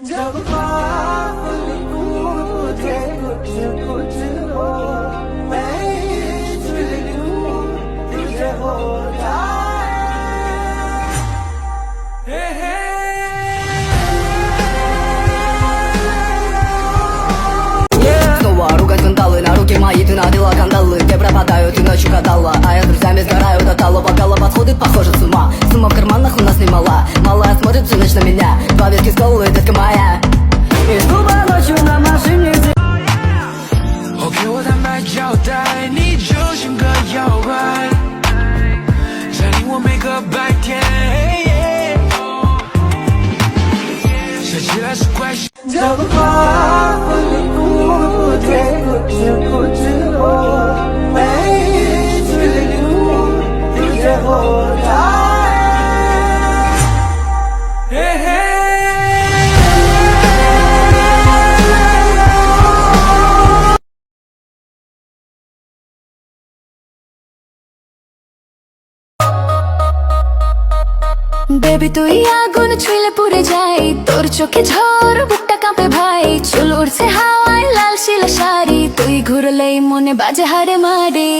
जब ख्वाब मुझे कुछ कुछ हो मैं चुन लूं तुझे हो Снова ругать кандалы, на руки мои ты надела кандалы. Где пропадаю, ты ночью гадала, а я с друзьями сгораю до тала. Бокала подходит, похоже с ума. Сумма в карманах у нас немала. Малая смотрит всю ночь на меня. Два ветки с головы, детка моя. Из клуба ночью на машине. 我给我坦白交代，你就像个妖怪，占领我每个白天。想起来是怪事。जब ख्वाब मुझे कुछ कुछ हो मैं चुन लूं तुझे हो বেবি তুই আগুন ছুঁলে পুড়ে যাই তোর চোখে ঝড় বুকটা কাঁপে ভাই চুল উড়ছে হাওয়ায় লাল শিলা শাড়ি তুই ঘুরলেই মনে বাজে হারে মারে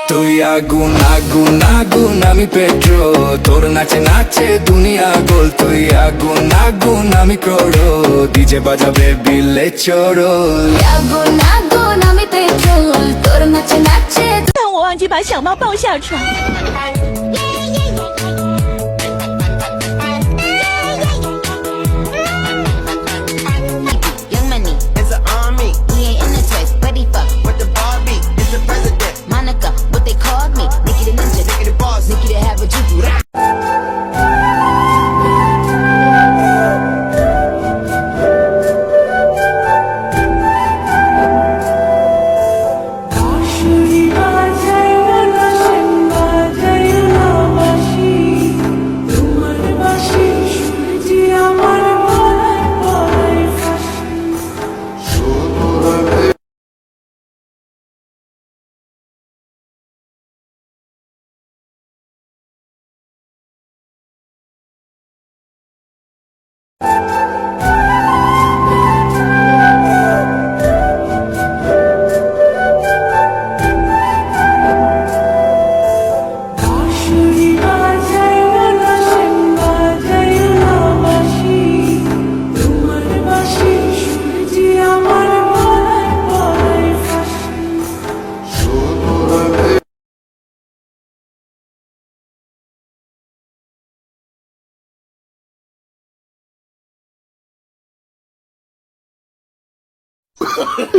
তুই আগুন আগুন আগুন আমি পেট্রো তোর নাচে নাচে দুনিয়া গোল তুই আগুন আগুন আমি ক্রোড়ো ডিজে বাজাবে বিলে চোরো আগুন আগুন আমি পেট্রোল তোর নাচে নাচে 但我忘记把小猫抱下床。Young money, It's an army he ain't into toys, but he fuck with the Barbie. It's the president. Monica, what they called me, Nikki the ninja, Nikki the boss. Nikki the have a juju.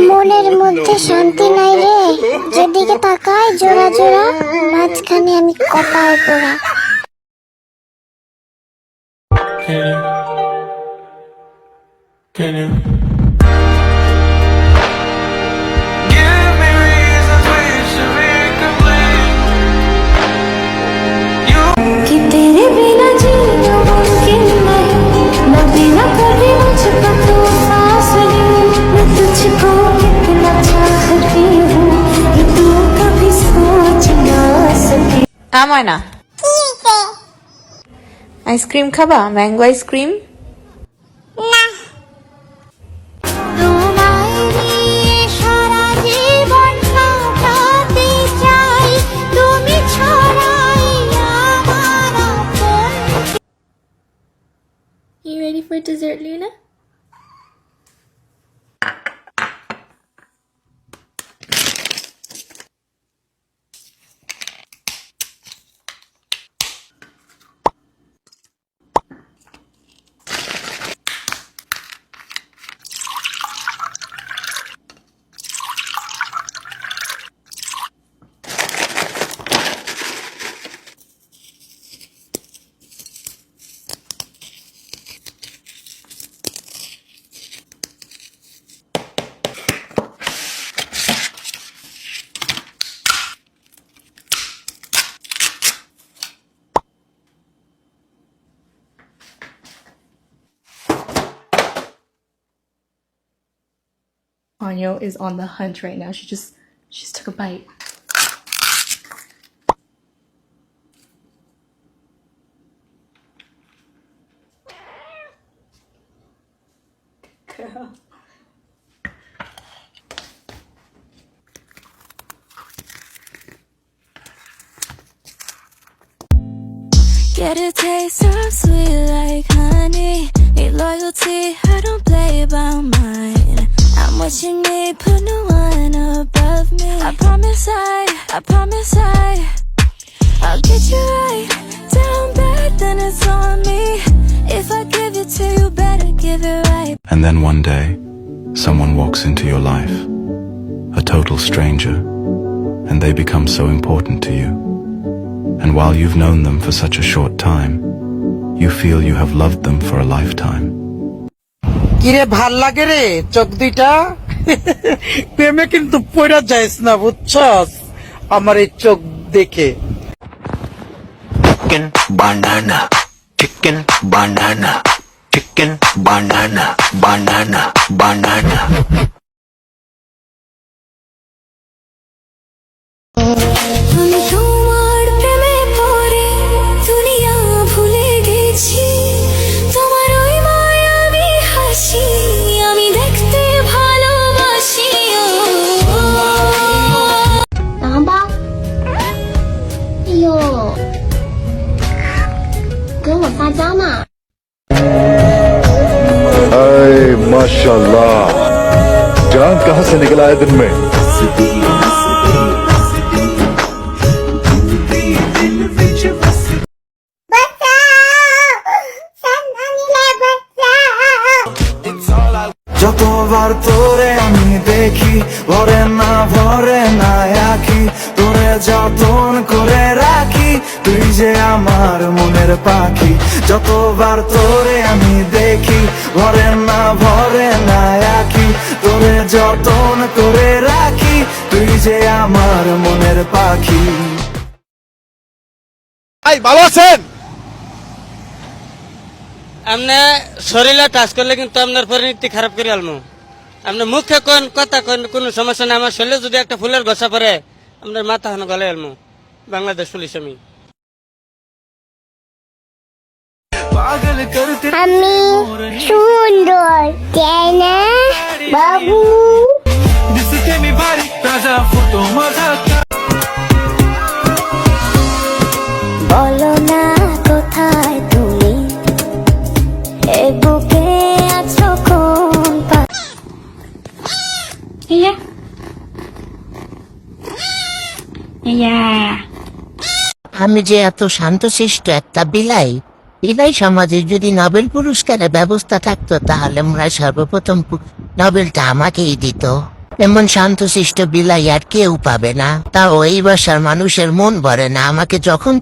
মনের মধ্যে শান্তি নাই রে যেদিকে তাকায় জোড়া জোড়া মাঝখানে আমি কপাল পোড়া Can you give me reasons we should be complete? कि तेरे बिना जीना मुमकिन नहीं मैं बिना कभी मुझको तू सांस लूं मैं तुझको कितना चाहती हूँ ये तू कभी सोच ना सके ময়না আইসক্রিম খাবা ম্যাঙ্গো আইসক্রিম তোমায় নিয়ে সারা জীবন কাটাতে চাই তুমি ছড়াই আমার আপন You ready for dessert, Luna? Anyo is on the hunt right now. She just took a bite. girl. Get a taste of sweet like honey. Need loyalty, I don't play about mine. I'm what you need, put no one above me. I promise I'll get you right. Down bad, then it's on me. If I give it to you, better give it right. And then one day, someone walks into your life, a total stranger, and they become so important to you. And while you've known them for such a short time, you feel you have loved them for a lifetime. কিরে ভাল লাগে রে চোখ দুইটা প্রেমে কিন্তু পড়া যাইস না বুঝছস আমার এই চোখ দেখে Chicken banana, chicken banana, chicken banana, banana, banana. আমি তোমার প্রেমে পড়ে দুনিয়া ভুলে গেছি তোমার ওই মায়াবী হাসি আমি দেখতে ভালোবাসি 拿吧。哎呦，跟我撒娇呢。 माशाल्लाह, जान कहाँ से निकला है दिन में? যতবার তোরে আমি দেখি ভরে না আঁখি তোরে যতন করে রাখি তুই যে আমার মনের পাখি যতবার তোরে আমি দেখি ভরে না আঁখি তোরে যতন করে রাখি তুই যে আমার মনের পাখি ভালো আছেন আপনি শরীরে টাচ করলে কিন্তু আপনার পরিণতি খারাপ করে আলমু আপনার মুখে কোন কথা কোন কোনো সমস্যা নেই আমার শরীরে যদি একটা ফুলের গোছা পড়ে আপনার মাথা হানো গলে আলমু বাংলাদেশ পুলিশ আমি আমি সুন্দর তাই না বাবু বলো না কোথায় তুমি এ বুকে আছো কোন আমি যে এত শান্তশিষ্ট একটা বিলাই সমাজে যদি নোবেল পুরস্কারের ব্যবস্থা থাকতো তাহলে আমরা সর্বপ্রথম নোবেলটা আমাকেই দিত এমন শান্তশিষ্ট বিলাই আর কেউ পাবে না তাও এই বাসার মানুষের মন ভরে না আমাকে যখন